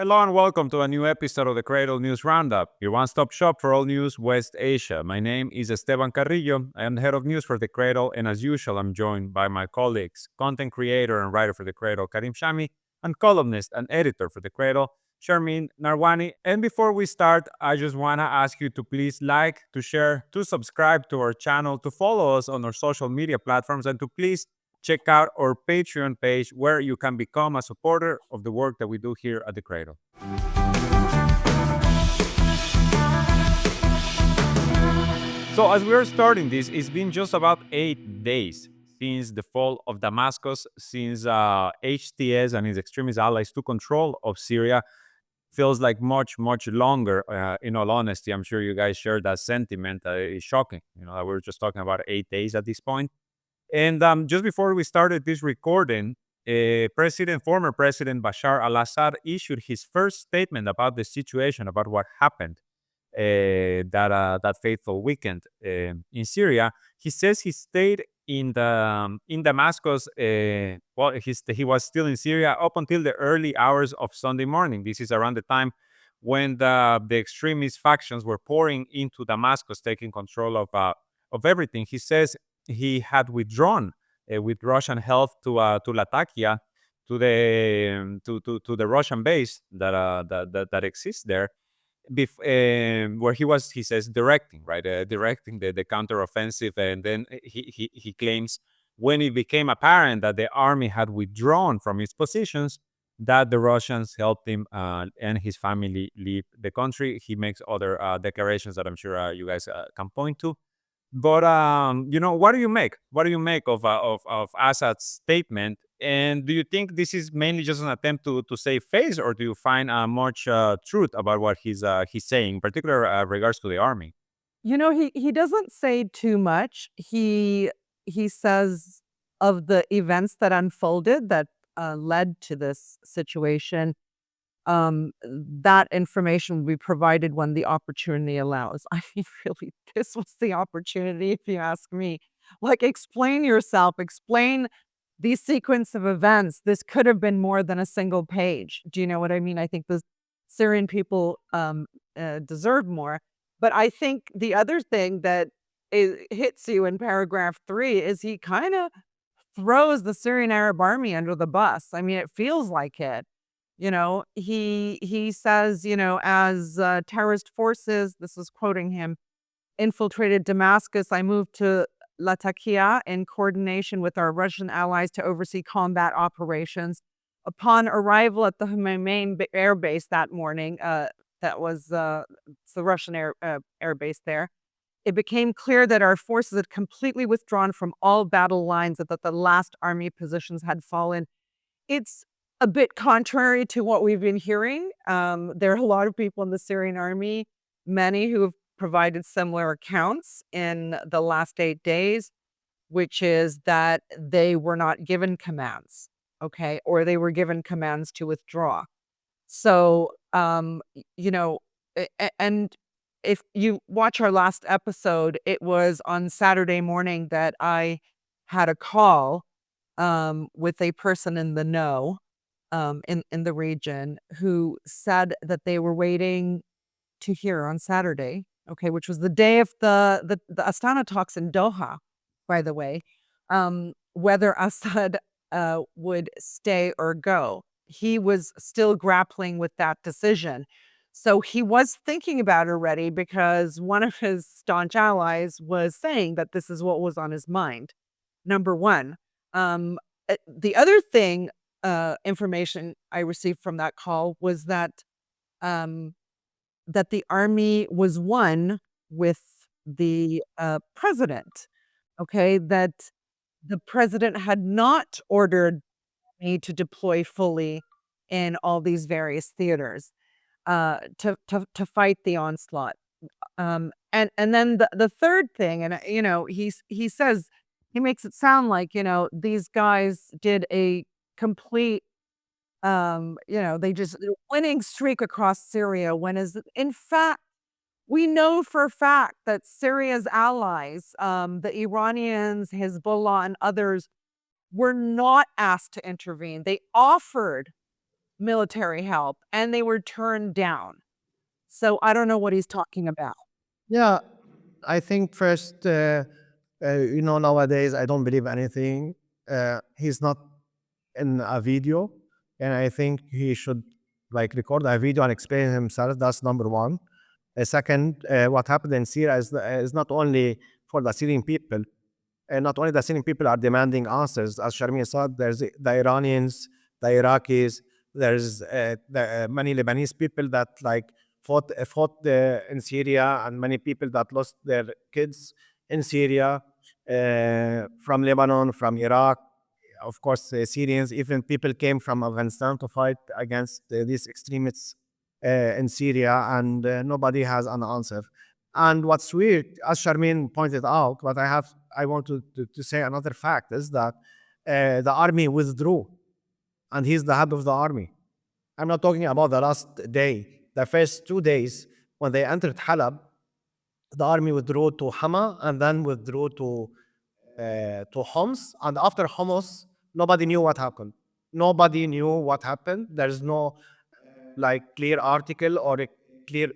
Hello and welcome to a new episode of the Cradle News Roundup, your one-stop shop for all news West Asia. My name is Esteban Carrillo. I am the head of news for the Cradle, and as usual, I'm joined by my colleagues, content creator and writer for the Cradle, Karim Shami, and columnist and editor for the Cradle, Sharmin Narwani. And before we start, I just want to ask you to please like, to share, to subscribe to our channel, to follow us on our social media platforms, and to please check out our Patreon page where you can become a supporter of the work that we do here at the Cradle. So as we are starting this, it's been just about 8 days since the fall of Damascus, since HTS and its extremist allies took control of Syria. Feels like much, much longer, in all honesty. I'm sure you guys share that sentiment. It's shocking, that we're just talking about 8 days at this point. And just before we started this recording, former President Bashar al-Assad issued his first statement about the situation, about what happened that fateful weekend in Syria. He says he stayed in Damascus. He was still in Syria up until the early hours of Sunday morning. This is around the time when the extremist factions were pouring into Damascus, taking control of everything. He says he had withdrawn with Russian help to Latakia, to the Russian base that exists there, where he says directing, right, directing the counteroffensive. And then he claims when it became apparent that the army had withdrawn from its positions, that the Russians helped him and his family leave the country. He makes other declarations that I'm sure you guys can point to. But what do you make? What do you make of Assad's statement? And do you think this is mainly just an attempt to save face, or do you find much truth about what he's saying, in particular regards to the army? He doesn't say too much. He says of the events that unfolded that led to this situation, that information will be provided when the opportunity allows. I mean, really, this was the opportunity, if you ask me. Like, explain yourself, explain the sequence of events. This could have been more than a single page. Do you know what I mean? I think the Syrian people deserve more. But I think the other thing that hits you in paragraph 3 is he kind of throws the Syrian Arab army under the bus. I mean, it feels like it. He says, as terrorist forces, this is quoting him, infiltrated Damascus, I moved to Latakia in coordination with our Russian allies to oversee combat operations. Upon arrival at the main air base that morning, that was the Russian air base there, it became clear that our forces had completely withdrawn from all battle lines and that the last army positions had fallen. It's a bit contrary to what we've been hearing. There are a lot of people in the Syrian army, many who have provided similar accounts in the last 8 days, which is that they were not given commands, okay, or they were given commands to withdraw. So, and if you watch our last episode, it was on Saturday morning that I had a call with a person in the know in the region who said that they were waiting to hear on Saturday, okay, which was the day of the Astana talks in Doha, by the way, whether Assad would stay or go. He was still grappling with that decision. So he was thinking about it already because one of his staunch allies was saying that this is what was on his mind, number one. The other thing, information I received from that call was that that the army was one with the president. Okay, that the president had not ordered me to deploy fully in all these various theaters to fight the onslaught. And then the third thing, and he says, he makes it sound like these guys did a complete they just winning streak across Syria, when is in fact we know for a fact that Syria's allies, the Iranians, Hezbollah, and others, were not asked to intervene. They offered military help and they were turned down. So I don't know what he's talking about. Yeah, I think first, nowadays I don't believe anything. He's not in a video, and I think he should like record a video and explain himself. That's number one. Second, what happened in Syria is not only for the Syrian people. And not only the Syrian people are demanding answers, as Sharmi said, there's the Iranians, the Iraqis, there's many Lebanese people that like fought in Syria, and many people that lost their kids in Syria, from Lebanon, from Iraq, of course, Syrians, even people came from Afghanistan to fight against these extremists in Syria, and nobody has an answer. And what's weird, as Sharmin pointed out, I want to say another fact is that the army withdrew, and he's the head of the army. I'm not talking about the last day. The first 2 days, when they entered Halab, the army withdrew to Hama and then withdrew to Homs. And after Homs, nobody knew what happened. Nobody knew what happened. There's no like clear article or a clear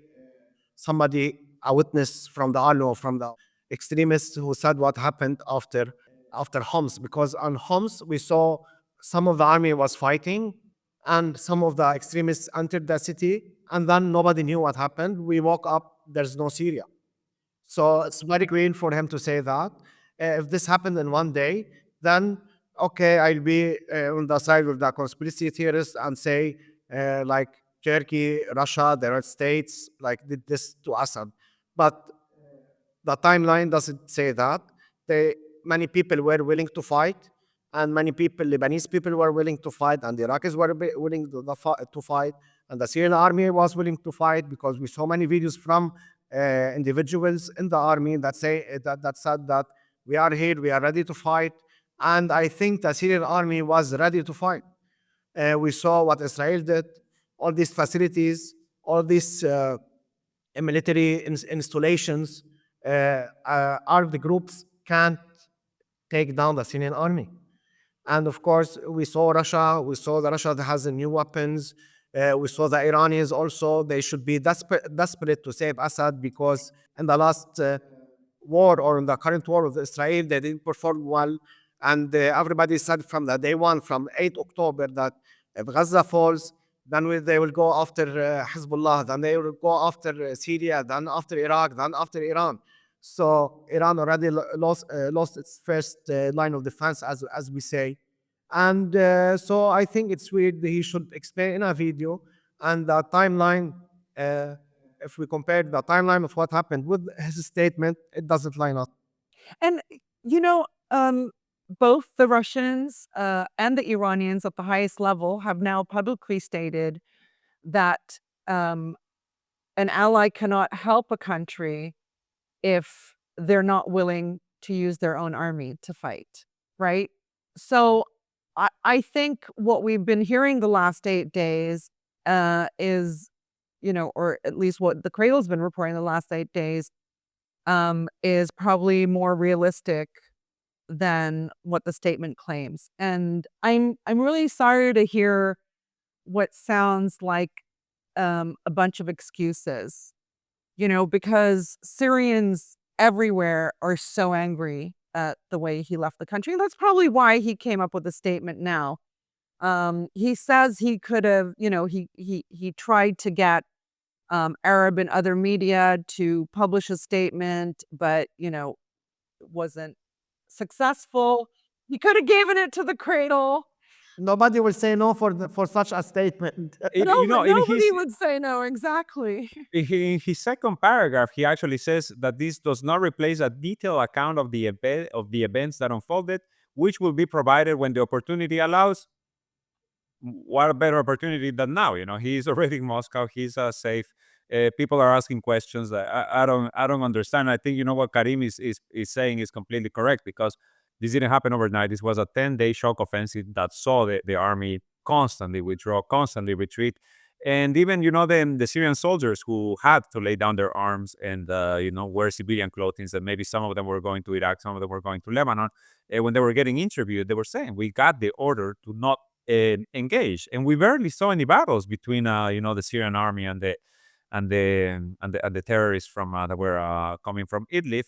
somebody, a witness from the army or from the extremists who said what happened after Homs. Because on Homs we saw some of the army was fighting and some of the extremists entered the city, and then nobody knew what happened. We woke up, there's no Syria. So it's very green for him to say that. If this happened in one day, then okay, I'll be on the side of the conspiracy theorists and say like Turkey, Russia, the United States like did this to Assad. But the timeline doesn't say that. Many people were willing to fight, and many people, Lebanese people, were willing to fight, and the Iraqis were willing to fight, and the Syrian army was willing to fight, because we saw many videos from individuals in the army that say that said that we are here, we are ready to fight, and I think the Syrian army was ready to fight. We saw what Israel did, all these facilities, all these military installations, armed groups can't take down the Syrian army. And of course, we saw Russia. We saw that Russia has new weapons. We saw the Iranians also. They should be desperate to save Assad, because in the last war, or in the current war with Israel, they didn't perform well. And everybody said from the day one, from 8 October, that if Gaza falls, then they will go after Hezbollah, then they will go after Syria, then after Iraq, then after Iran. So Iran already lost its first line of defense, as we say. And so I think it's weird that he should explain in a video, and the timeline, if we compare the timeline of what happened with his statement, it doesn't line up. And, you know, both the Russians and the Iranians at the highest level have now publicly stated that an ally cannot help a country if they're not willing to use their own army to fight, right? So I think what we've been hearing the last 8 days is, or at least what the Cradle's been reporting the last 8 days, is probably more realistic than what the statement claims. And I'm really sorry to hear what sounds like a bunch of excuses, because Syrians everywhere are so angry at the way he left the country. And that's probably why he came up with a statement now. He says he could have, he tried to get Arab and other media to publish a statement, but, wasn't successful. He could have given it to the Cradle. Nobody will say no for such a statement. Nobody would say no, exactly. In his second paragraph, he actually says that this does not replace a detailed account of the events that unfolded, which will be provided when the opportunity allows. What a better opportunity than now? He's already in Moscow. He's safe. People are asking questions. I don't understand. I think what Karim is saying is completely correct, because this didn't happen overnight. This was a 10-day shock offensive that saw the army constantly withdraw, constantly retreat. And even, the Syrian soldiers who had to lay down their arms and, wear civilian clothing, that maybe some of them were going to Iraq, some of them were going to Lebanon. When they were getting interviewed, they were saying, we got the order to not engage. And we barely saw any battles between the Syrian army and the terrorists from that were coming from Idlib.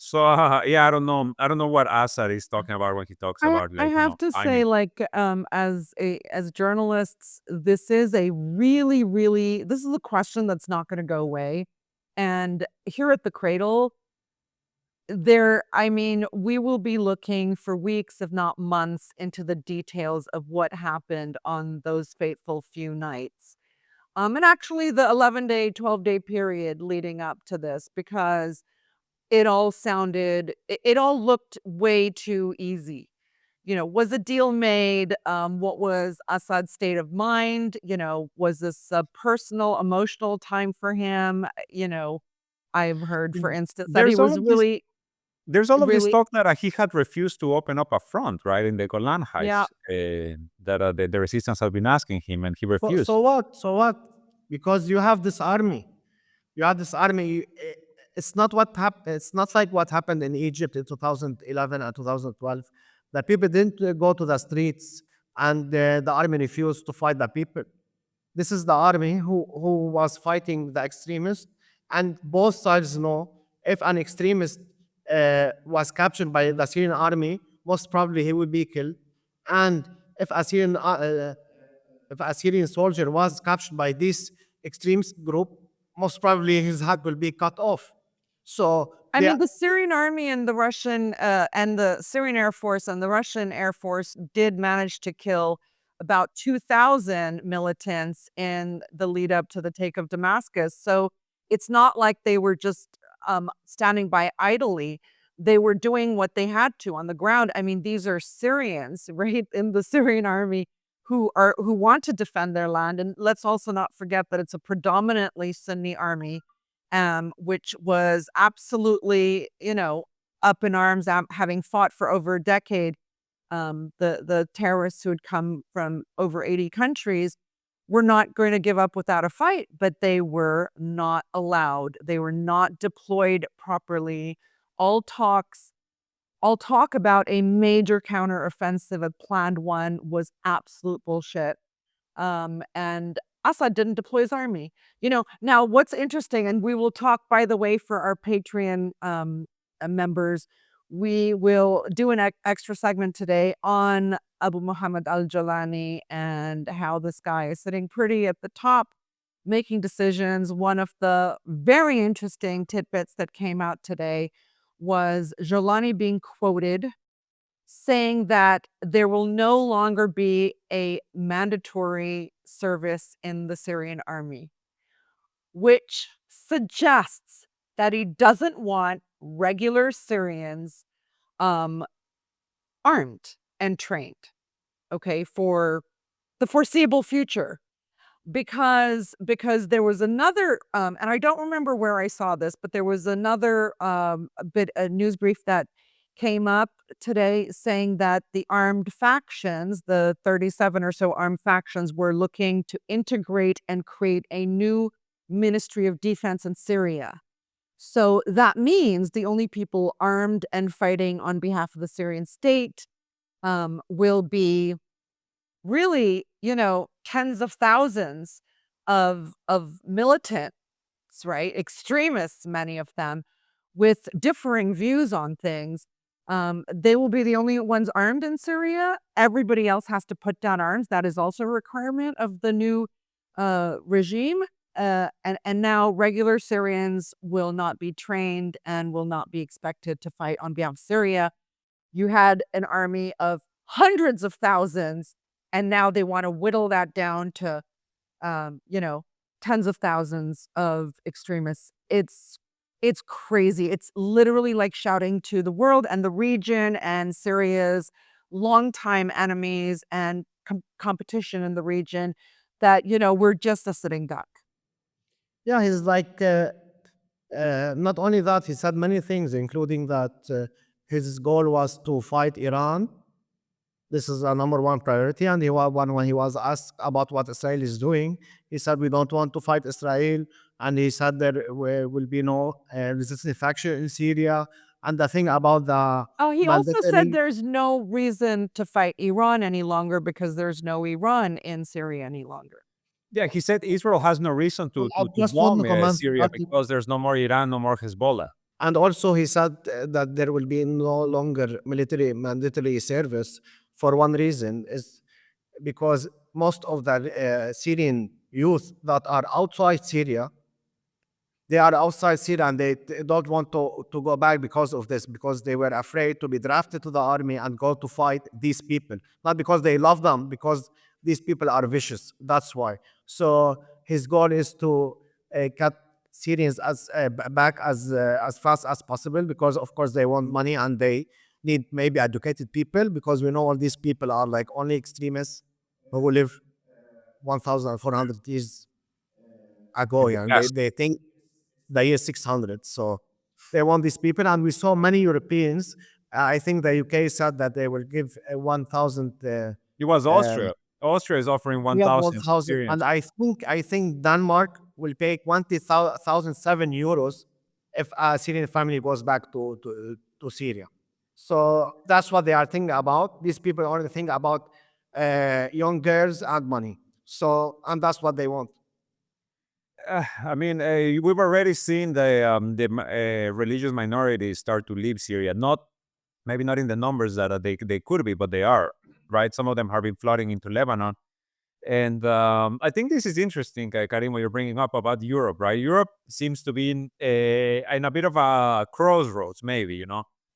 So yeah, I don't know what Assad is talking about when he talks about I have to say, like, as journalists, this is a really, really this is a question that's not going to go away. And here at the Cradle, we will be looking for weeks, if not months, into the details of what happened on those fateful few nights. And actually the 11-day, 12-day period leading up to this, because it all looked way too easy. Was a deal made? What was Assad's state of mind? Was this a personal, emotional time for him? I've heard, for instance, that he there's all was of this really, there's all of this really, talk that he had refused to open up a front, right, in the Golan yeah. Heights, that the resistance has been asking him, and he So, refused. so what? So what? Because you have this army. You have this army. It's not what happened. It's not like what happened in Egypt in 2011 and 2012. The people didn't go to the streets, and the army refused to fight the people. This is the army who was fighting the extremists, and both sides know if an extremist was captured by the Syrian army, most probably he would be killed. And if a Syrian if a Syrian soldier was captured by this extremist group, most probably his head will be cut off. So they, The Syrian army and the Syrian Air Force and the Russian Air Force did manage to kill about 2,000 militants in the lead up to the take of Damascus. So it's not like they were just standing by idly. They were doing what they had to on the ground. These are Syrians, right, in the Syrian army who want to defend their land. And let's also not forget that it's a predominantly Sunni army, which was absolutely, up in arms, having fought for over a decade. The terrorists who had come from over 80 countries were not going to give up without a fight, but they were not allowed. They were not deployed properly. All talks, all talk about a major counteroffensive, a planned one, was absolute bullshit. And Assad didn't deploy his army. Now what's interesting, and we will talk, by the way, for our Patreon members, we will do an extra segment today on Abu Muhammad al-Julani and how this guy is sitting pretty at the top, making decisions. One of the very interesting tidbits that came out today was Julani being quoted saying that there will no longer be a mandatory service in the Syrian army, which suggests that he doesn't want regular Syrians armed and trained, okay, for the foreseeable future. Because there was another, and I don't remember where I saw this, but there was another a news brief that came up today saying that the armed factions, the 37 or so armed factions, were looking to integrate and create a new Ministry of Defense in Syria. So that means the only people armed and fighting on behalf of the Syrian state will be really, tens of thousands of militants, right? Extremists, many of them, with differing views on things. They will be the only ones armed in Syria. Everybody else has to put down arms. That is also a requirement of the new regime. And now regular Syrians will not be trained and will not be expected to fight on behalf of Syria. You had an army of hundreds of thousands, and now they want to whittle that down to, tens of thousands of extremists. It's crazy. It's literally like shouting to the world and the region and Syria's longtime enemies and competition in the region that, we're just a sitting duck. yeah, he's like, not only that, he said many things, including that his goal was to fight Iran. This is a number one priority. And when he was asked about what Israel is doing, he said, we don't want to fight Israel. And he said there will be no resistance faction in Syria. And the thing about the Oh, he also said mandatory, there's no reason to fight Iran any longer because there's no Iran in Syria any longer. Yeah, he said Israel has no reason well, to I to just want bomb to comment Syria that because there's no more Iran, no more Hezbollah. and also he said that there will be no longer military mandatory service for one reason is because most of the Syrian youth that are outside Syria, they are outside Syria and they don't want to go back because of this, because they were afraid to be drafted to the army and go to fight these people. Not because they love them, because these people are vicious. That's why. So his goal is to cut Syrians back as fast as possible, because of course they want money and they need maybe educated people, because we know all these people are like only extremists who live 1,400 years ago, In the and past. they think the year 600. So they want these people, and we saw many Europeans. I think the UK said that they will give 1,000. It was Um, Austria. Austria is offering yeah, 1,000 1,000, and Syrians. I think Denmark will pay 20,007 euros if a Syrian family goes back to Syria. So that's what they are thinking about. These people only think about young girls and money. So, and that's what they want. I mean, we've already seen the religious minorities start to leave Syria. Not maybe not in the numbers that they could be, but they are, right. Some of them have been flooding into Lebanon, and I think this is interesting, Karim, what you're bringing up about Europe, right? Europe seems to be in a bit of a crossroads, maybe.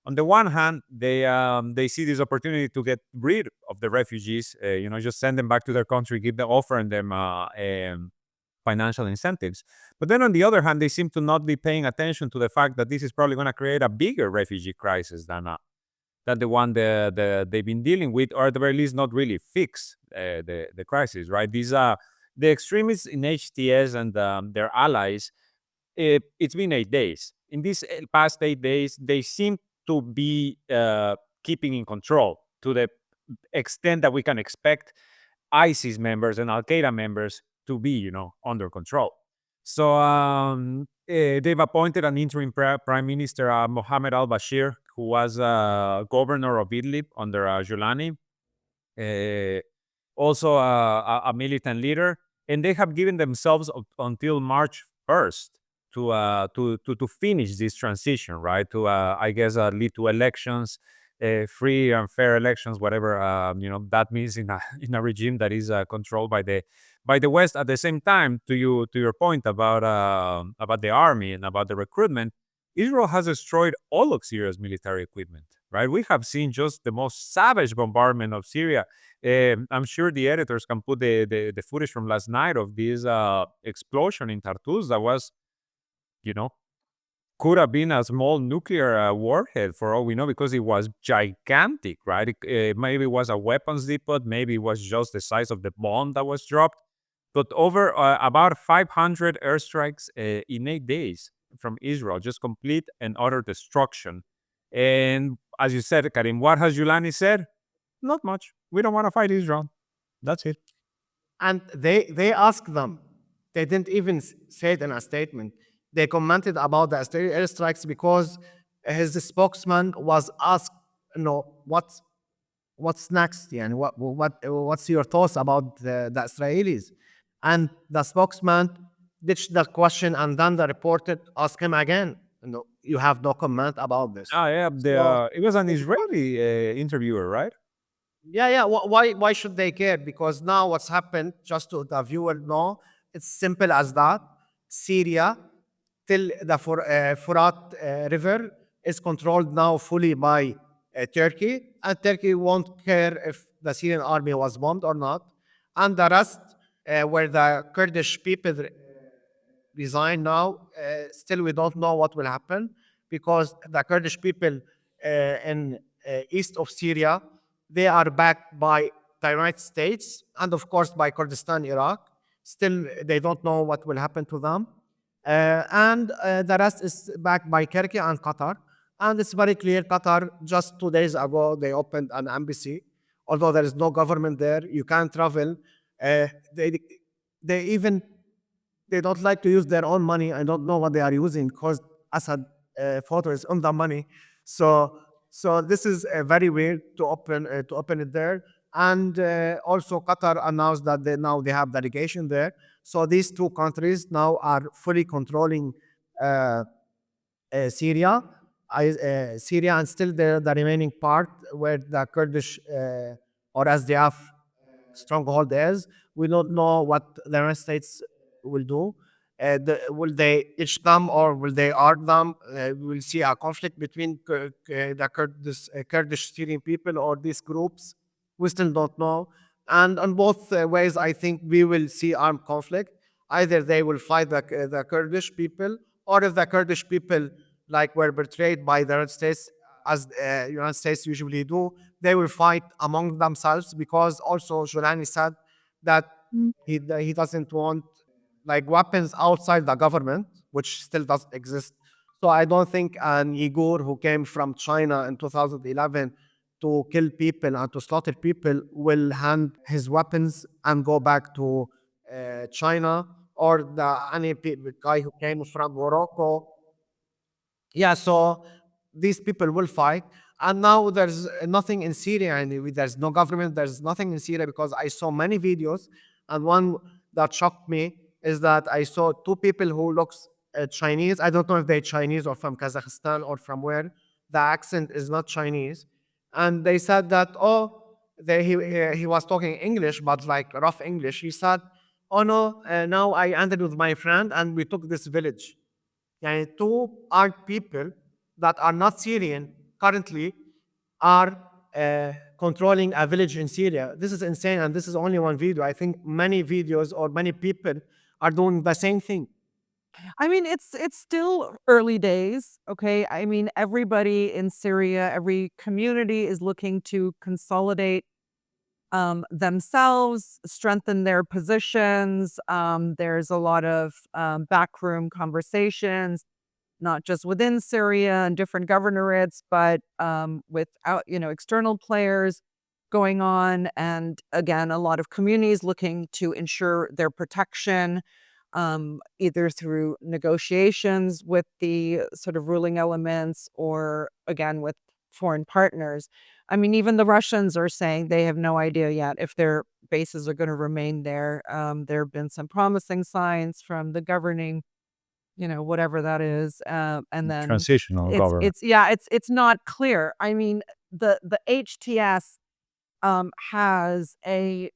On the one hand, they see this opportunity to get rid of the refugees, just send them back to their country, give them offering them financial incentives. But then on the other hand, they seem to not be paying attention to the fact that this is probably going to create a bigger refugee crisis than the one they've been dealing with, or at the very least, not really fix the crisis, right? The extremists in HTS and their allies. It's been 8 days. In these past 8 days, they seem to be keeping in control to the extent that we can expect ISIS members and Al Qaeda members to be, under control. So they've appointed an interim prime minister, Mohammed al Bashir, who was governor of Idlib under Julani, uh, also a militant leader, and they have given themselves until March 1st to finish this transition, right? To I guess lead to elections, free and fair elections, whatever that means in a in a regime that is controlled by the West. At the same time, to your point about the army and about the recruitment, Israel has destroyed all of Syria's military equipment. Right, we have seen just the most savage bombardment of Syria. I'm sure the editors can put the footage from last night of this explosion in Tartus that was, you know, could have been a small nuclear warhead for all we know, because it was gigantic, right? Maybe it was a weapons depot, maybe it was just the size of the bomb that was dropped. But over about 500 airstrikes in 8 days from Israel, just complete and utter destruction. And as you said, Karim, what has Julani said? Not much. We don't want to fight Israel. That's it. And they asked them. They didn't even say it in a statement. They commented about the Israeli airstrikes because his spokesman was asked, what's next? Yeah, and what's your thoughts about the Israelis? And the spokesman ditched the question, and then the reporter asked him again. You have no comment about this. Ah, yeah. So It was an Israeli interviewer, right? yeah, yeah. Why should they care? Because now what's happened, just to the viewer know, it's simple as that. Syria, till the Furat River, is controlled now fully by Turkey, and Turkey won't care if the Syrian army was bombed or not. And the rest, where the Kurdish people resign now, still we don't know what will happen, because the Kurdish people in east of Syria, they are backed by the United States and of course by Kurdistan, Iraq. Still, they don't know what will happen to them. And the rest is backed by Turkey and Qatar. And it's very clear, Qatar, just 2 days ago, they opened an embassy. Although there is no government there, you can't travel. Uh, they, they even they don't like to use their own money. I don't know what they are using, because Assad photo is on the money. So this is very weird to open it there. And also Qatar announced that they have delegation there. So these two countries now are fully controlling uh, Syria, Syria, and still the remaining part where the Kurdish or SDF stronghold is. We don't know what the United States will do. Will they itch them or will they arm them? We will see a conflict between the Kurdish Syrian people or these groups. We still don't know. And on both ways, I think we will see armed conflict. Either they will fight the Kurdish people, or if the Kurdish people like were betrayed by the United States, as United States usually do, they will fight among themselves because also Julani said that he doesn't want like weapons outside the government, which still doesn't exist. So I don't think an Uyghur who came from China in 2011 to kill people and to slaughter people will hand his weapons and go back to China, or the guy who came from Morocco. Yeah, so these people will fight. And now there's nothing in Syria, and there's no government, there's nothing in Syria, because I saw many videos, and one that shocked me is that I saw two people who looks Chinese. I don't know if they're Chinese or from Kazakhstan or from where. The accent is not Chinese. And they said that, oh, he was talking English, but like rough English. He said, oh no, now I ended with my friend and we took this village. Two armed people that are not Syrian currently are controlling a village in Syria. This is insane, and this is only one video. I think many videos or many people are doing the same thing. I mean, it's still early days, okay? I mean, everybody in Syria, every community is looking to consolidate themselves, strengthen their positions. There's a lot of backroom conversations, not just within Syria and different governorates, but without, external players going on. And again, a lot of communities looking to ensure their protection, either through negotiations with the sort of ruling elements or again with foreign partners. I mean, even the Russians are saying they have no idea yet if their bases are going to remain there. There have been some promising signs from the governing, whatever that is, and then Transitional government. it's not clear. I mean, the HTS has a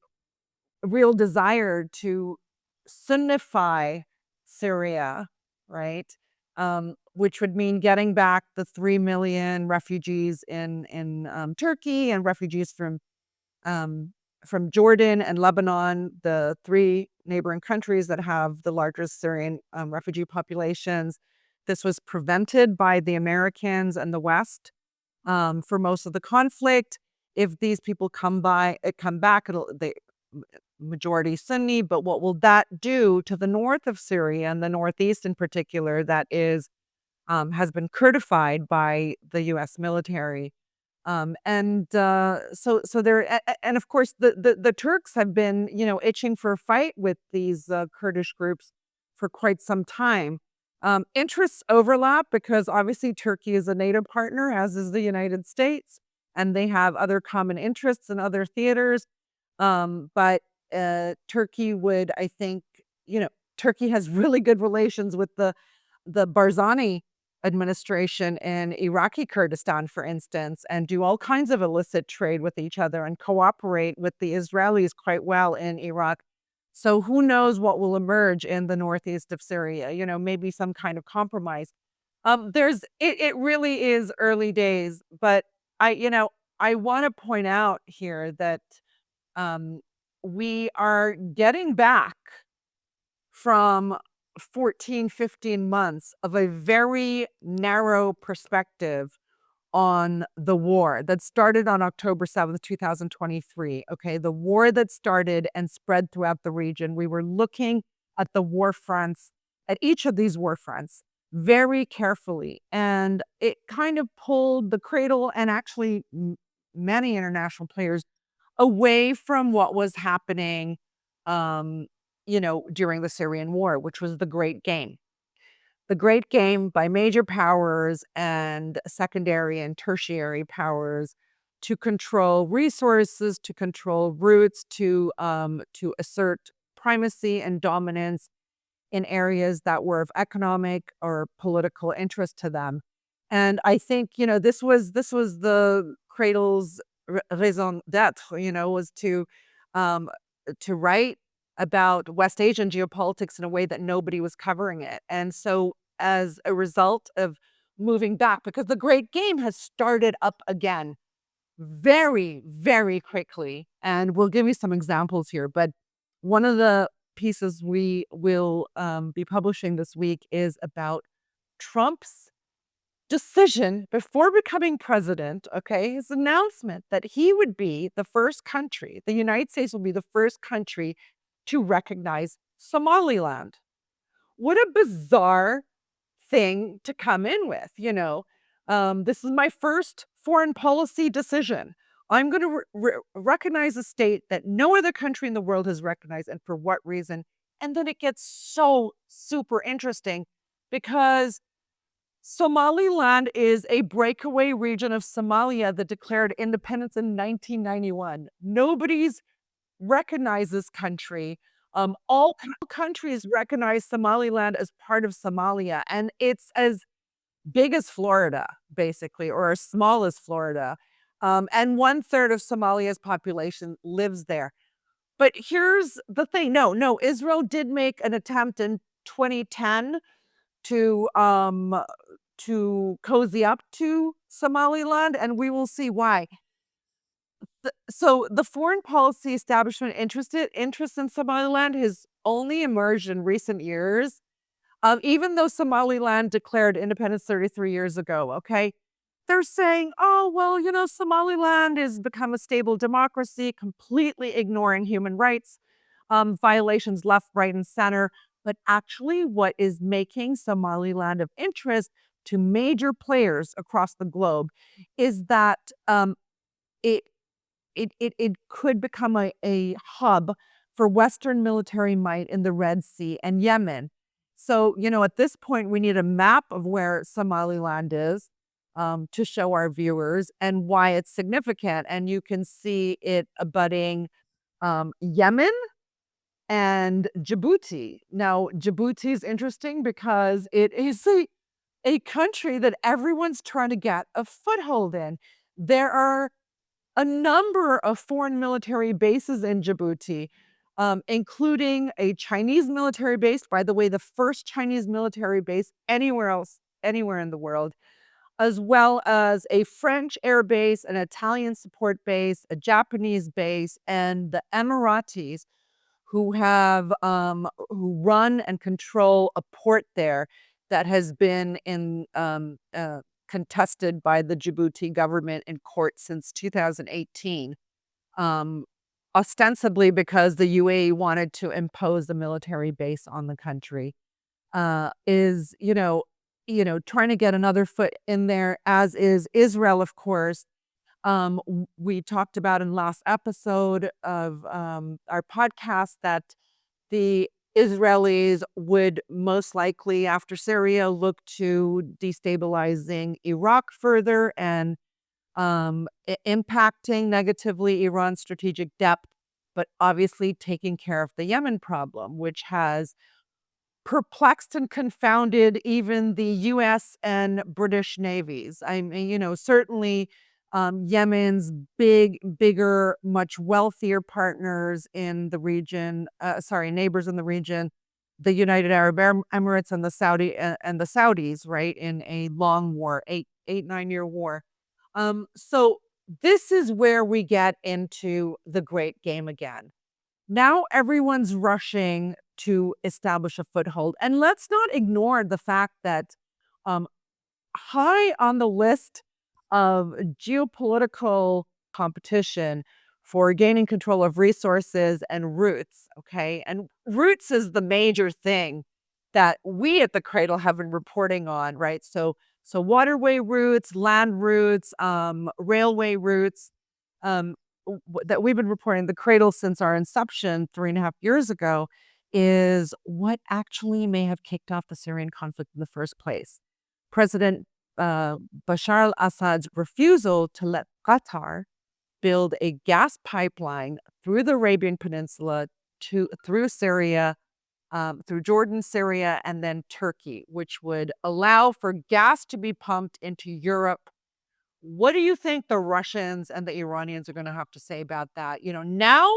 real desire to Sunnify Syria, right? Which would mean getting back the 3 million refugees in Turkey and refugees from Jordan and Lebanon, the three neighboring countries that have the largest Syrian refugee populations. This was prevented by the Americans and the West for most of the conflict. If these people come back, the majority Sunni, but what will that do to the north of Syria and the northeast in particular that has been Kurdified by the U.S. military? So there, and of course the Turks have been, itching for a fight with these Kurdish groups for quite some time. Interests overlap because obviously Turkey is a NATO partner, as is the United States, and they have other common interests in other theaters. But Turkey would, I think, Turkey has really good relations with the Barzani administration in Iraqi Kurdistan, for instance, and do all kinds of illicit trade with each other and cooperate with the Israelis quite well in Iraq. So who knows what will emerge in the northeast of Syria, maybe some kind of compromise. It really is early days, but I want to point out here that we are getting back from 14, 15 months of a very narrow perspective on the war that started on October 7th, 2023. Okay, the war that started and spread throughout the region. We were looking at the war fronts, at each of these war fronts, very carefully. And it kind of pulled the Cradle and actually many international players away from what was happening during the Syrian war, which was the great game. the great game by major powers and secondary and tertiary powers to control resources, to control routes, to assert primacy and dominance in areas that were of economic or political interest to them. And I think, this was the Cradle's raison d'être, was um, to write about West Asian geopolitics in a way that nobody was covering it. And so as a result of moving back, because the great game has started up again very, very quickly. And we'll give you some examples here. But one of the pieces we will be publishing this week is about Trump's decision before becoming president, okay, his announcement that he would be the first country, the United States will be the first country to recognize Somaliland. What a bizarre thing to come in with, this is my first foreign policy decision. I'm going to recognize a state that no other country in the world has recognized, and for what reason? And then it gets so super interesting because Somaliland is a breakaway region of Somalia that declared independence in 1991. Nobody's recognized this country. All countries recognize Somaliland as part of Somalia, and it's as big as Florida, basically, or as small as Florida. And 1/3 of Somalia's population lives there. But here's the thing. No, Israel did make an attempt in 2010 to cozy up to Somaliland, and we will see why. So the foreign policy establishment interest in Somaliland has only emerged in recent years. Even though Somaliland declared independence 33 years ago, okay? They're saying, oh, well, Somaliland has become a stable democracy, completely ignoring human rights violations left, right, and center. But actually, what is making Somaliland of interest to major players across the globe is that it could become a hub for Western military might in the Red Sea and Yemen. So, at this point, we need a map of where Somaliland is to show our viewers and why it's significant. And you can see it abutting Yemen and Djibouti. Now, Djibouti is interesting because it is a country that everyone's trying to get a foothold in. There are a number of foreign military bases in Djibouti, including a Chinese military base, by the way, the first Chinese military base anywhere in the world, as well as a French air base, an Italian support base, a Japanese base, and the Emiratis, who run and control a port there that has been contested by the Djibouti government in court since 2018. Ostensibly because the UAE wanted to impose a military base on the country, is trying to get another foot in there, as is Israel, of course. We talked about in last episode of our podcast that the Israelis would most likely, after Syria, look to destabilizing Iraq further and impacting negatively Iran's strategic depth, but obviously taking care of the Yemen problem, which has perplexed and confounded even the U.S. and British navies. I mean, certainly Yemen's bigger, much wealthier partners in the region, neighbors in the region, the United Arab Emirates and the Saudis, right, in a long war, 9-year war. So this is where we get into the great game again. Now everyone's rushing to establish a foothold. And let's not ignore the fact that high on the list of geopolitical competition for gaining control of resources and routes, okay? And routes is the major thing that we at the Cradle have been reporting on, right? So waterway routes, land routes, railway routes, that we've been reporting the Cradle since our inception 3.5 years ago. is what actually may have kicked off the Syrian conflict in the first place. President Bashar al-Assad's refusal to let Qatar build a gas pipeline through the Arabian Peninsula through Syria, through Jordan, Syria, and then Turkey, which would allow for gas to be pumped into Europe. What do you think the Russians and the Iranians are going to have to say about that? Now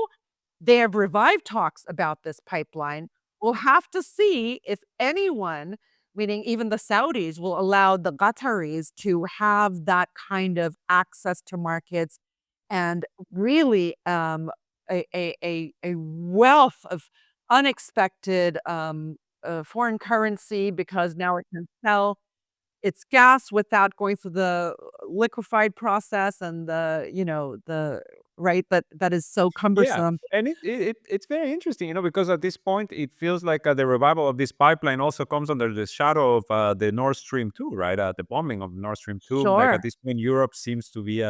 they have revived talks about this pipeline. We'll have to see if anyone, meaning even the Saudis, will allow the Qataris to have that kind of access to markets and really a wealth of unexpected foreign currency, because now it can sell its gas without going through the liquefied process and the right that is so Yeah, cumbersome. and it's very interesting, because at this point it feels like the revival of this pipeline also comes under the shadow of the Nord Stream 2, right? The bombing of Nord Stream 2. Like at Sure. this point, Europe seems to be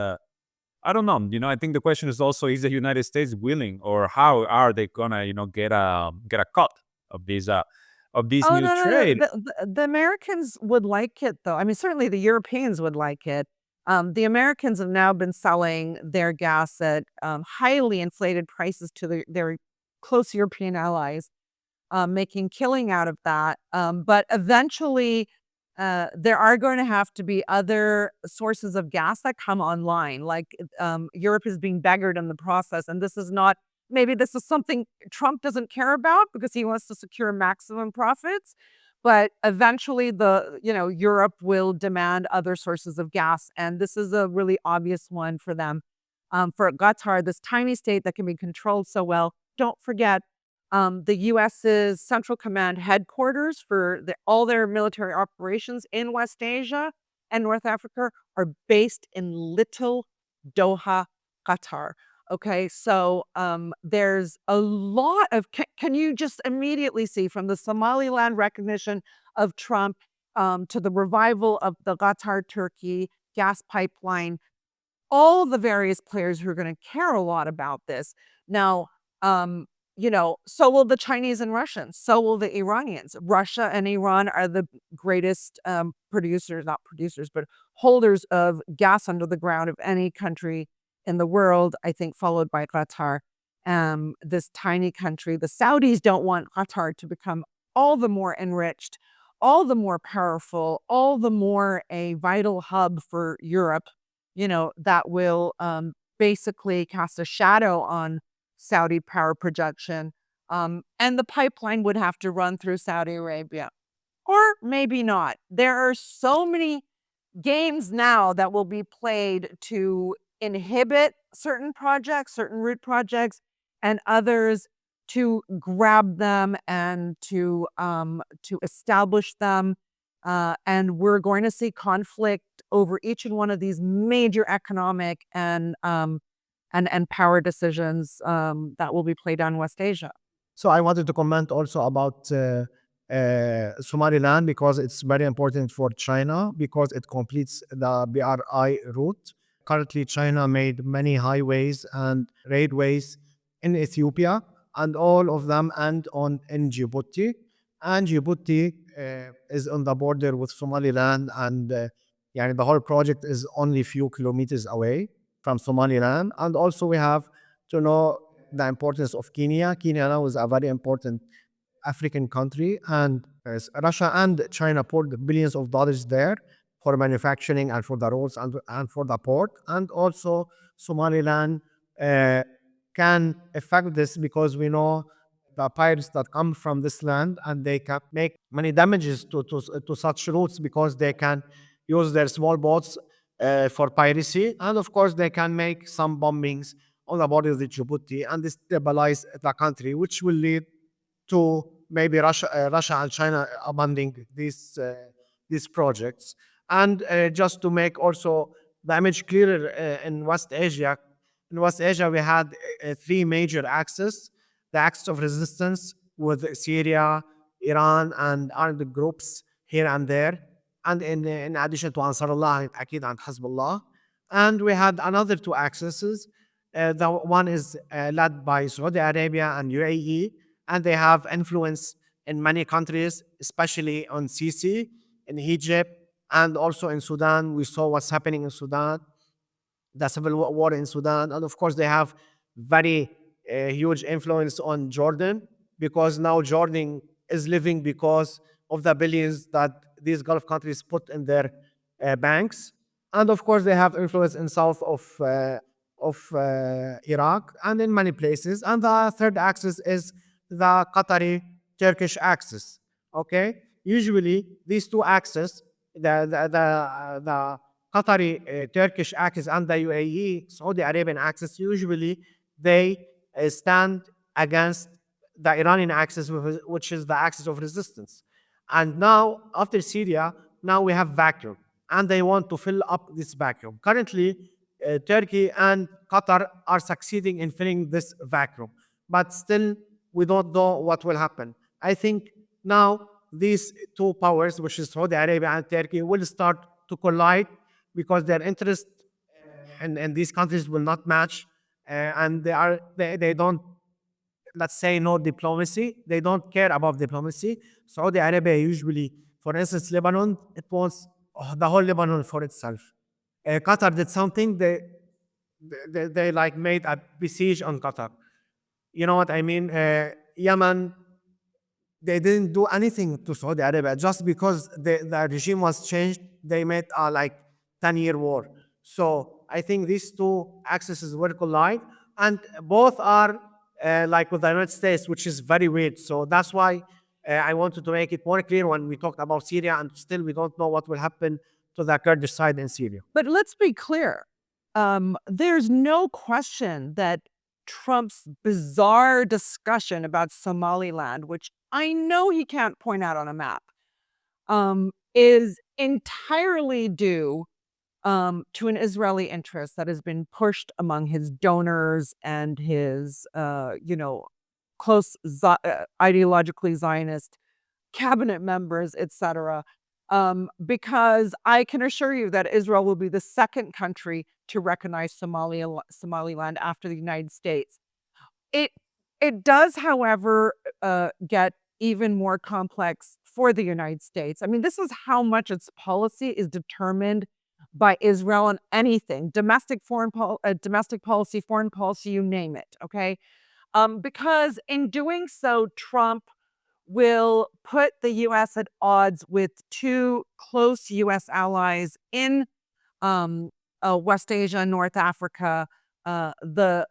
I don't know. I think the question is also, is the United States willing, or how are they gonna, get a cut of this Oh, new no, no, no. trade? The Americans would like it, though. I mean, certainly the Europeans would like it. The Americans have now been selling their gas at highly inflated prices to their close European allies, making killing out of that. But eventually, there are going to have to be other sources of gas that come online. Like Europe is being beggared in the process, and this is not. Maybe this is something Trump doesn't care about because he wants to secure maximum profits. But eventually, Europe will demand other sources of gas, and this is a really obvious one for them. For Qatar, this tiny state that can be controlled so well. Don't forget, the U.S.'s Central Command headquarters for all their military operations in West Asia and North Africa are based in Little Doha, Qatar. Okay, so there's a lot of. Can you just immediately see from the Somaliland recognition of Trump to the revival of the Qatar Turkey gas pipeline, all the various players who are going to care a lot about this. Now, so will the Chinese and Russians, so will the Iranians. Russia and Iran are the greatest producers, not producers, but holders of gas under the ground of any country in the world, I think, followed by Qatar. This tiny country, the Saudis don't want Qatar to become all the more enriched, all the more powerful, all the more a vital hub for Europe, that will basically cast a shadow on Saudi power projection. And the pipeline would have to run through Saudi Arabia. Or maybe not. There are so many games now that will be played to inhibit certain projects, certain route projects, and others to grab them and to establish them. And we're going to see conflict over each and one of these major economic and power decisions that will be played on West Asia. So I wanted to comment also about Somaliland because it's very important for China because it completes the BRI route. Currently, China made many highways and railways in Ethiopia, and all of them end in Djibouti. And Djibouti is on the border with Somaliland, and yani the whole project is only a few kilometers away from Somaliland. And also, we have to know the importance of Kenya. Kenya now is a very important African country, and Russia and China poured billions of dollars there for manufacturing and for the roads and for the port. And also, Somaliland can affect this because we know the pirates that come from this land and they can make many damages to such routes because they can use their small boats for piracy. And of course, they can make some bombings on the border of Djibouti and destabilize the country, which will lead to maybe Russia and China abandoning these projects. And just to make also the image clearer in West Asia, we had three major axes: the axis of resistance with Syria, Iran, and armed groups here and there, and in addition to Ansarullah, Akid, and Hezbollah. And we had another two axes. The one is led by Saudi Arabia and UAE, and they have influence in many countries, especially on Sisi, in Egypt, and also in Sudan. We saw what's happening in Sudan, the civil war in Sudan. And of course, they have very huge influence on Jordan, because now Jordan is living because of the billions that these Gulf countries put in their banks. And of course, they have influence in south of Iraq and in many places. And the third axis is the Qatari Turkish axis. Okay, usually these two axes, the Qatari Turkish axis and the UAE Saudi Arabian axis, usually they stand against the Iranian axis, which is the axis of resistance. And now, after Syria, now we have vacuum, and they want to fill up this vacuum. Currently, Turkey and Qatar are succeeding in filling this vacuum, but still, we don't know what will happen. I think now these two powers, which is Saudi Arabia and Turkey, will start to collide, because their interest and these countries will not match, and they don't, let's say, no diplomacy. They don't care about diplomacy. Saudi Arabia usually, for instance, Lebanon, it wants the whole Lebanon for itself. Qatar did something. They like made a besiege on Qatar. You know what I mean? Yemen, they didn't do anything to Saudi Arabia. Just because the regime was changed, they made a like 10-year war. So I think these two axes will collide, and both are like with the United States, which is very weird. So that's why I wanted to make it more clear when we talked about Syria, and still we don't know what will happen to the Kurdish side in Syria. But let's be clear. There's no question that Trump's bizarre discussion about Somaliland, which I know he can't point out on a map, is entirely due to an Israeli interest that has been pushed among his donors and his, close ideologically Zionist cabinet members, etc. Because I can assure you that Israel will be the second country to recognize Somaliland after the United States. It does, however, get even more complex for the United States. I mean, this is how much its policy is determined by Israel on anything, domestic policy, foreign policy, you name it, okay? Because in doing so, Trump will put the U.S. at odds with two close U.S. allies in West Asia, North Africa, the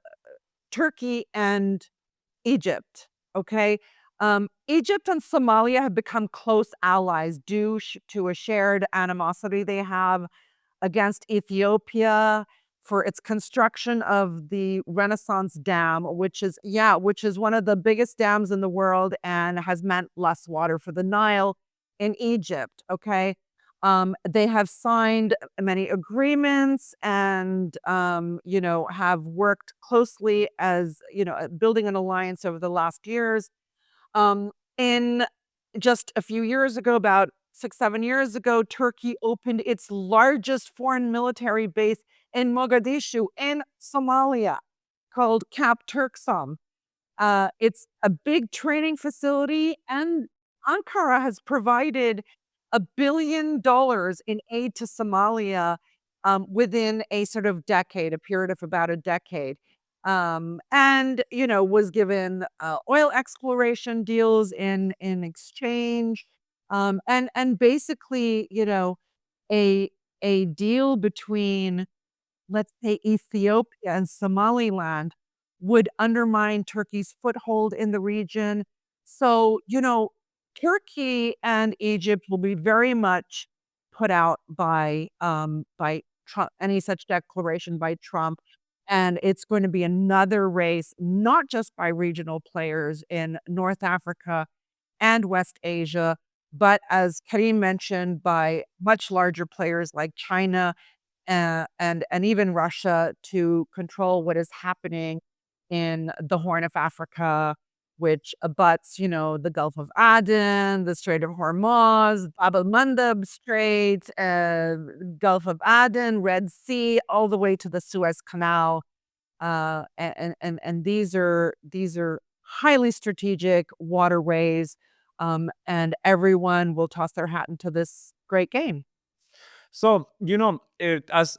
Turkey and Egypt, okay? Egypt and Somalia have become close allies due to a shared animosity they have against Ethiopia for its construction of the Renaissance Dam, which is one of the biggest dams in the world and has meant less water for the Nile in Egypt, okay? They have signed many agreements and, have worked closely as, building an alliance over the last years. In just a few years ago, about 6-7 years ago, Turkey opened its largest foreign military base in Mogadishu in Somalia called Camp Turksam. It's a big training facility, and Ankara has provided $1 billion in aid to Somalia within a sort of decade, a period of about a decade. And, was given oil exploration deals in exchange. And basically, a deal between, let's say, Ethiopia and Somaliland would undermine Turkey's foothold in the region. So, Turkey and Egypt will be very much put out by Trump, any such declaration by Trump. And it's going to be another race, not just by regional players in North Africa and West Asia, but as Karim mentioned, by much larger players like China and even Russia to control what is happening in the Horn of Africa, which abuts, the Gulf of Aden, the Strait of Hormuz, Bab el-Mandeb Strait, Gulf of Aden, Red Sea, all the way to the Suez Canal. And these are highly strategic waterways, and everyone will toss their hat into this great game. So, as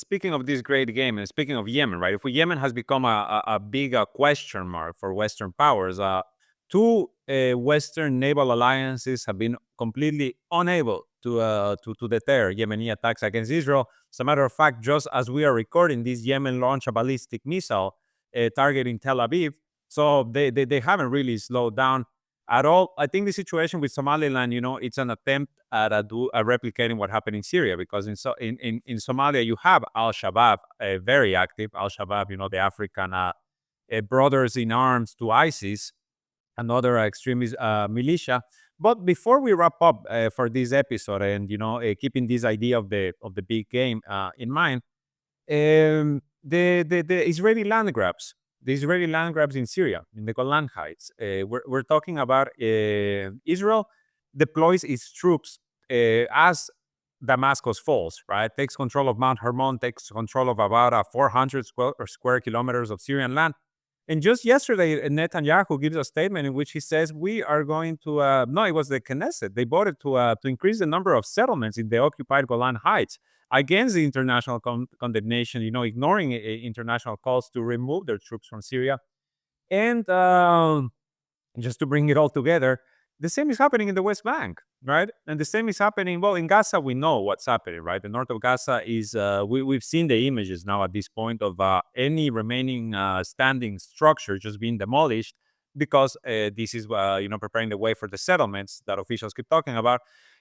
speaking of this great game, and speaking of Yemen, right? If Yemen has become a big question mark for Western powers, two Western naval alliances have been completely unable to deter Yemeni attacks against Israel. As a matter of fact, just as we are recording this, Yemen launched a ballistic missile targeting Tel Aviv. So they haven't really slowed down at all. I think the situation with Somaliland, it's an attempt at replicating what happened in Syria, because in Somalia you have Al Shabaab very active. Al Shabaab, the African brothers in arms to ISIS, another extremist militia. But before we wrap up for this episode, and keeping this idea of the big game in mind, the Israeli land grabs, in Syria, in the Golan Heights. We're talking about Israel deploys its troops as Damascus falls, right? Takes control of Mount Hermon, takes control of about 400 square kilometers of Syrian land. And just yesterday, Netanyahu gives a statement in which he says, we are going to, no, it was the Knesset. They voted to increase the number of settlements in the occupied Golan Heights against the international condemnation, ignoring international calls to remove their troops from Syria. And just to bring it all together, the same is happening in the West Bank, right? And the same is happening, well, in Gaza, we know what's happening, right? The north of Gaza is, we've seen the images now at this point of any remaining standing structure just being demolished, because this is, preparing the way for the settlements that officials keep talking about.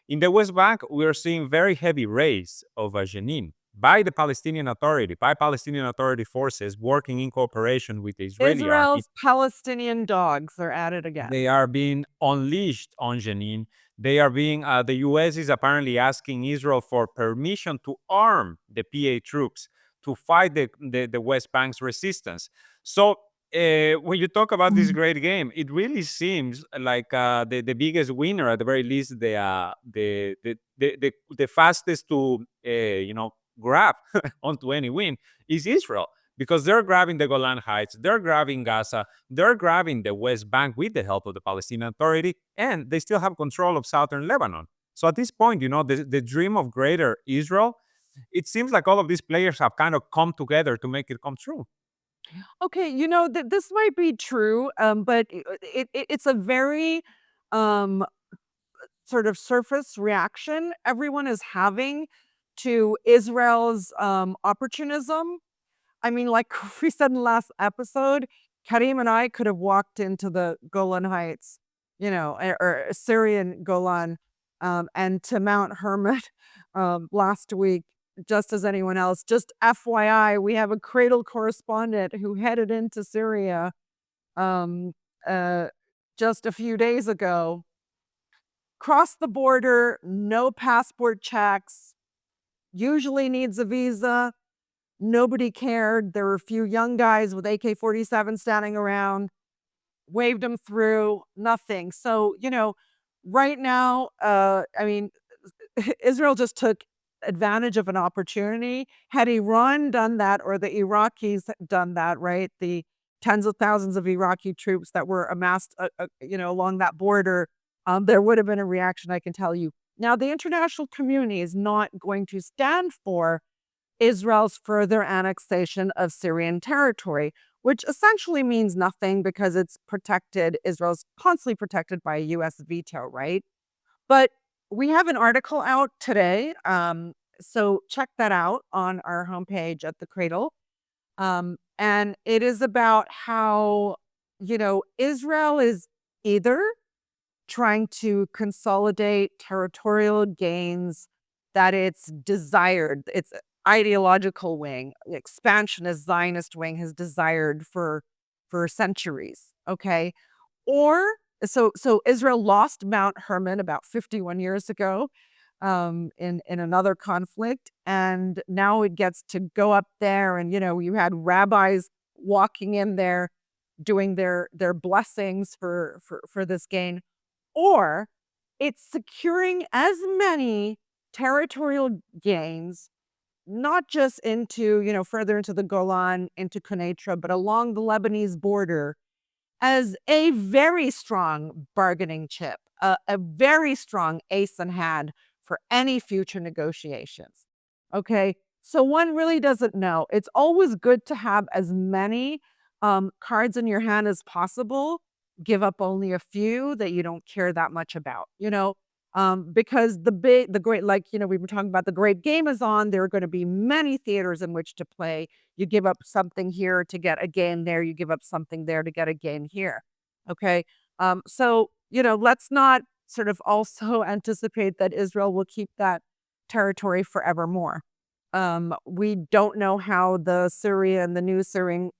In the West Bank, we are seeing very heavy raids of Jenin by the Palestinian Authority, by Palestinian Authority forces working in cooperation with the Israeli army. Israel's Palestinian dogs are at it again. They are being unleashed on Jenin. They are being, the US is apparently asking Israel for permission to arm the PA troops to fight the West Bank's resistance. So when you talk about this great game, it really seems like the biggest winner, at the very least, the fastest to, grab onto any win is Israel, because they're grabbing the Golan Heights, they're grabbing Gaza, they're grabbing the West Bank with the help of the Palestinian Authority, and they still have control of southern Lebanon. So at this point, the dream of greater Israel, it seems like all of these players have kind of come together to make it come true. Okay, this might be true, but it's a very sort of surface reaction everyone is having to Israel's opportunism. I mean, like we said in the last episode, Karim and I could have walked into the Golan Heights, or Syrian Golan, and to Mount Hermon last week, just as anyone else. Just FYI, we have a Cradle correspondent who headed into Syria um, just a few days ago. Crossed the border, no passport checks, usually needs a visa. Nobody cared. There were a few young guys with AK-47 standing around, waved them through, nothing. So, right now, Israel just took advantage of an opportunity. Had Iran done that, or the Iraqis done that, right? The tens of thousands of Iraqi troops that were amassed, along that border, there would have been a reaction, I can tell you. Now, the international community is not going to stand for Israel's further annexation of Syrian territory, which essentially means nothing because it's protected. Israel's constantly protected by a U.S. veto, right? But we have an article out today, so check that out on our homepage at the Cradle. And it is about how, Israel is either trying to consolidate territorial gains that it's desired, its ideological wing, expansionist Zionist wing has desired for centuries, okay? Or so Israel lost Mount Hermon about 51 years ago in another conflict, and now it gets to go up there, and you had rabbis walking in there doing their blessings for this gain. Or it's securing as many territorial gains, not just into, further into the Golan, into Quneitra, but along the Lebanese border, as a very strong bargaining chip, a very strong ace in hand for any future negotiations. Okay, so one really doesn't know. It's always good to have as many cards in your hand as possible. Give up only a few that you don't care that much about, because the great, like, we were talking about the great game is on. There are going to be many theaters in which to play. You give up something here to get a gain there. You give up something there to get a gain here. Okay. So, let's not sort of also anticipate that Israel will keep that territory forevermore. We don't know how the new Syrian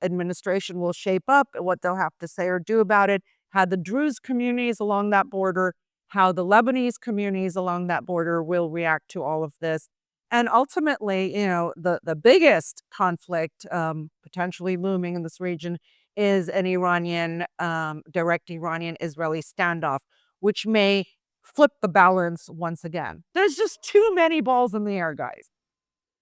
administration will shape up, what they'll have to say or do about it, how the Druze communities along that border, how the Lebanese communities along that border will react to all of this. And ultimately, the biggest conflict potentially looming in this region is an direct Iranian-Israeli standoff, which may flip the balance once again. There's just too many balls in the air, guys.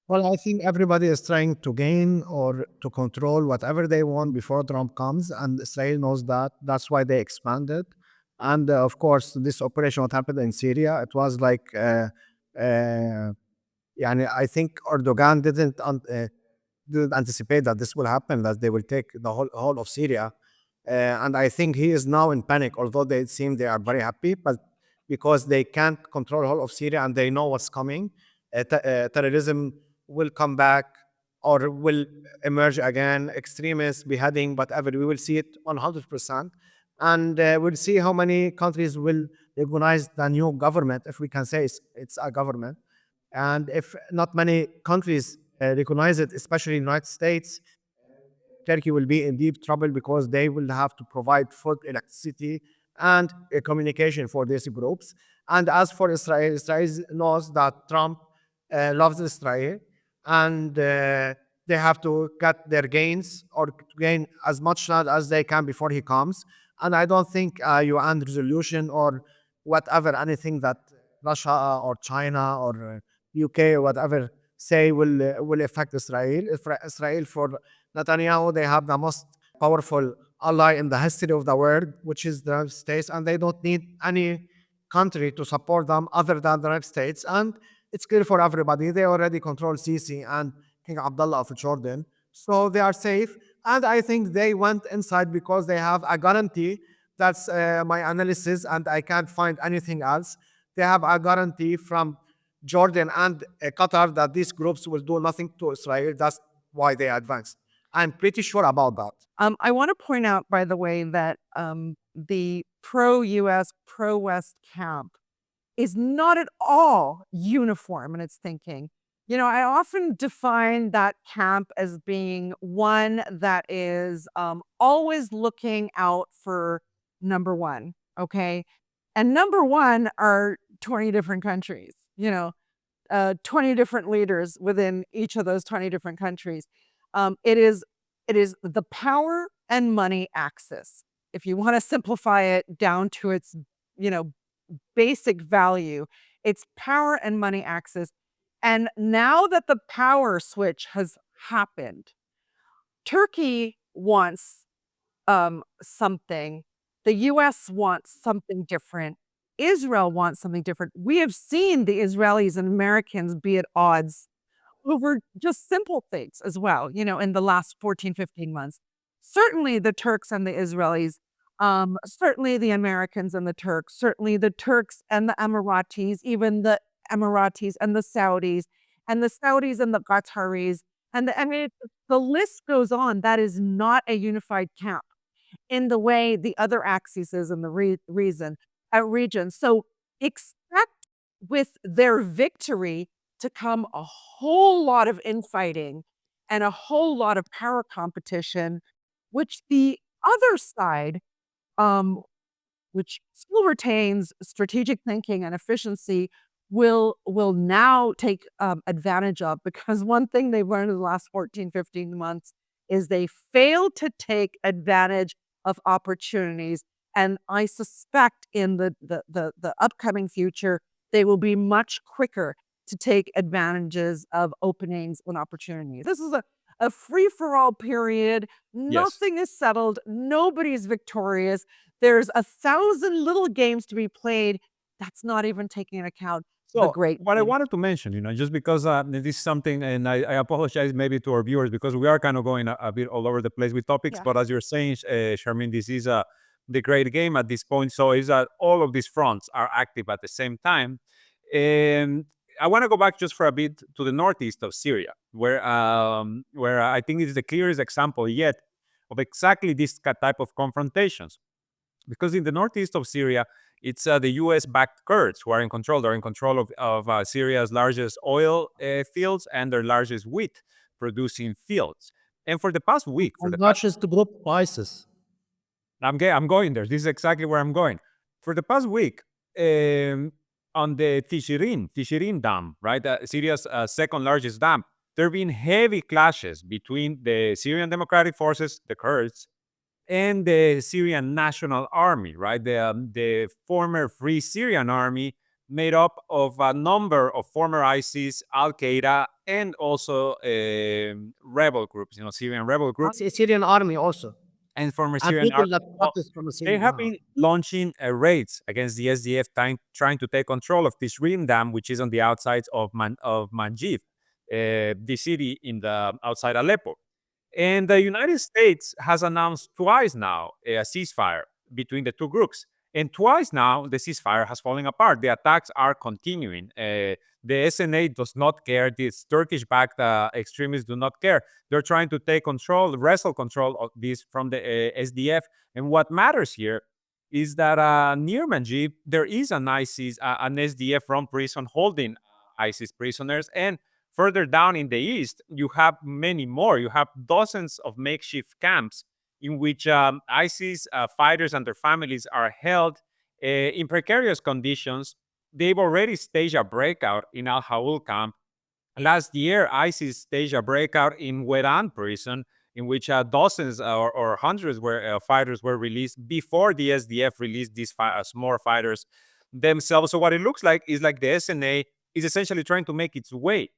Well, I think everybody is trying to gain or to control whatever they want before Trump comes, and Israel knows that. That's why they expanded. And of course, this operation, what happened in Syria, it was like, I think Erdogan didn't anticipate that this will happen, that they will take the whole of Syria. And I think he is now in panic, although they seem they are very happy, but because they can't control the whole of Syria and they know what's coming, terrorism will come back or will emerge again, extremists, beheading, whatever. We will see it 100%. And we'll see how many countries will recognize the new government, if we can say it's a government. And if not many countries recognize it, especially the United States, Turkey will be in deep trouble because they will have to provide food, electricity, and communication for these groups. And as for Israel, Israel knows that Trump loves Israel, and they have to get their gains or gain as much land as they can before he comes. And I don't think UN resolution or whatever, anything that Russia or China or UK or whatever say will affect Israel. If Israel, for Netanyahu, they have the most powerful ally in the history of the world, which is the United States, and they don't need any country to support them other than the United States. And it's clear for everybody. They already control Sisi and King Abdullah of Jordan, so they are safe. And I think they went inside because they have a guarantee. That's my analysis, and I can't find anything else. They have a guarantee from Jordan and Qatar that these groups will do nothing to Israel. That's why they advanced. I'm pretty sure about that. I want to point out, by the way, that the pro-US, pro-West camp is not at all uniform in its thinking. I often define that camp as being one that is always looking out for number one, okay? And number one are 20 different countries, 20 different leaders within each of those 20 different countries. It is the power and money axis. If you want to simplify it down to its, basic value, it's power and money axis. And now that the power switch has happened, Turkey wants something. The US wants something different. Israel wants something different. We have seen the Israelis and Americans be at odds over just simple things as well, in the last 14, 15 months. Certainly the Turks and the Israelis, certainly the Americans and the Turks, certainly the Turks and the Emiratis, even the Emiratis and the Saudis and the Qataris, and the list goes on. That is not a unified camp in the way the other axis is in the region. So expect with their victory to come a whole lot of infighting and a whole lot of power competition, which the other side, which still retains strategic thinking and efficiency, will now take advantage of. Because one thing they've learned in the last 14, 15 months is they failed to take advantage of opportunities. And I suspect in the upcoming future, they will be much quicker to take advantages of openings and opportunities. This is a free-for-all period. Yes. Nothing is settled. Nobody's victorious. There's 1,000 little games to be played. That's not even taking into account the So great what I things. wanted to mention, just because this is something, and I apologize maybe to our viewers because we are kind of going a bit all over the place with topics. Yeah. But as you're saying, Charmaine, this is the great game at this point. So is that all of these fronts are active at the same time. And I want to go back just for a bit to the northeast of Syria, where I think is the clearest example yet of exactly this type of confrontations. Because in the northeast of Syria, it's the U.S.-backed Kurds who are in control. They're in control of Syria's largest oil fields and their largest wheat producing fields. And for the past week, for And the not past, just to group prices. I'm going there. This is exactly where I'm going. For the past week, on the Tishirin Dam, right, Syria's second largest dam, there have been heavy clashes between the Syrian Democratic Forces, the Kurds, and the Syrian National Army, right? The former Free Syrian Army, made up of a number of former ISIS, Al Qaeda, and also rebel groups, Syrian rebel groups, Syrian army also. and former And Syrian people army. that Well, practice from the they Syrian have army. been launching raids against the SDF, trying to take control of this Rim Dam, which is on the outsides of Manjiv, the city in the outside Aleppo. And the United States has announced twice now a ceasefire between the two groups. And twice now, the ceasefire has fallen apart. The attacks are continuing. The SNA does not care. These Turkish-backed extremists do not care. They're trying to take control, wrestle control of this from the SDF. And what matters here is that near Manjib, there is an SDF from prison holding ISIS prisoners. And further down in the east, you have many more. You have dozens of makeshift camps in which ISIS fighters and their families are held in precarious conditions. They've already staged a breakout in Al Haul camp. Last year, ISIS staged a breakout in Weran prison, in which dozens or hundreds fighters were released before the SDF released these more fighters themselves. So what it looks like is like the SNA is essentially trying to make its way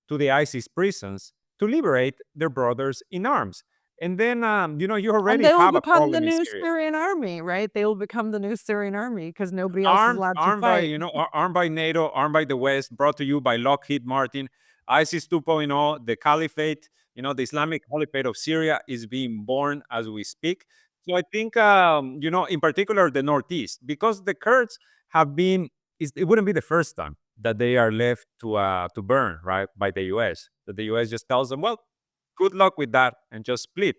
to the ISIS prisons to liberate their brothers in arms. And then, you And already they will have a become the problem in new Syria. Syrian army, right? They will become the new Syrian army because nobody else is Armed, allowed to armed by, fight. armed by NATO, armed by the West, brought to you by Lockheed Martin. ISIS 2.0, the caliphate, the Islamic Caliphate of Syria is being born as we speak. So I think, in particular, the Northeast, because the Kurds have been, it wouldn't be the first time that they are left to burn, right, by the U.S. That the U.S. just tells them, well, good luck with that, and just split.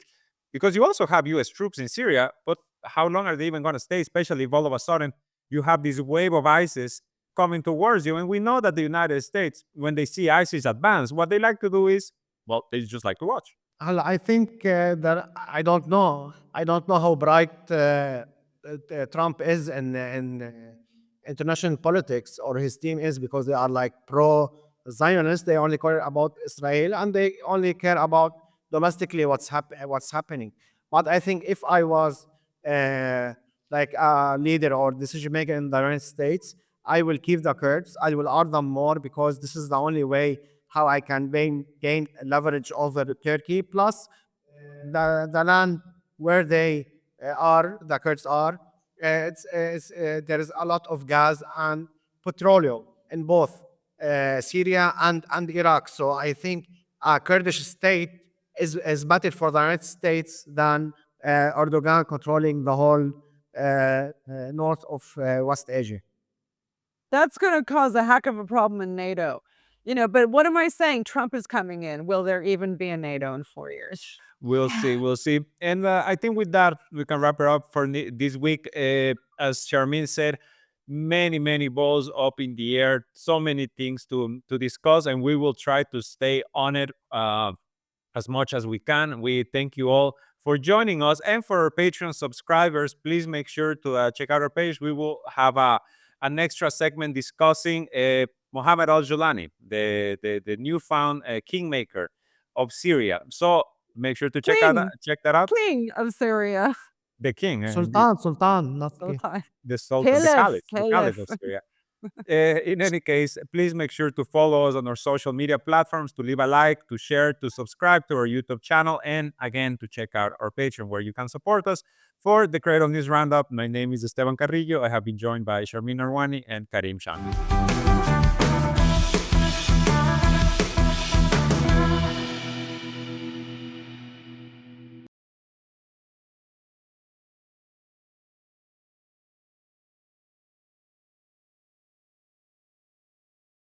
Because you also have U.S. troops in Syria, but how long are they even going to stay, especially if all of a sudden you have this wave of ISIS coming towards you? And we know that the United States, when they see ISIS advance, what they like to do is, well, they just like to watch. I think that I don't know. I don't know how bright Trump is in international politics, or his team is, because they are like pro-Zionist. They only care about Israel, and they only care about domestically what's happening. But I think if I was like a leader or decision maker in the United States, I will keep the Kurds. I will arm them more, because this is the only way how I can gain leverage over Turkey. Plus, the land where the Kurds are, there is a lot of gas and petroleum in both Syria and Iraq. So I think a Kurdish state is better for the United States than Erdogan controlling the whole north of West Asia. That's going to cause a heck of a problem in NATO. But what am I saying? Trump is coming in. Will there even be a NATO in 4 years? We'll see. We'll see. And I think with that, we can wrap it up for this week. As Charmin said, many, many balls up in the air, so many things to discuss, and we will try to stay on it as much as we can. We thank you all for joining us, and for our Patreon subscribers, please make sure to check out our page. We will have an extra segment discussing Mohammed al-Julani, the newfound kingmaker of Syria. So make sure to check that out. King of Syria. The king, Sultan, not king. Sultan. the Sultan, the Caliph of Syria. In any case, please make sure to follow us on our social media platforms, to leave a like, to share, to subscribe to our YouTube channel, and again, to check out our Patreon where you can support us. For the Cradle News Roundup, my name is Esteban Carrillo. I have been joined by Sharmin Arwani and Karim Shan.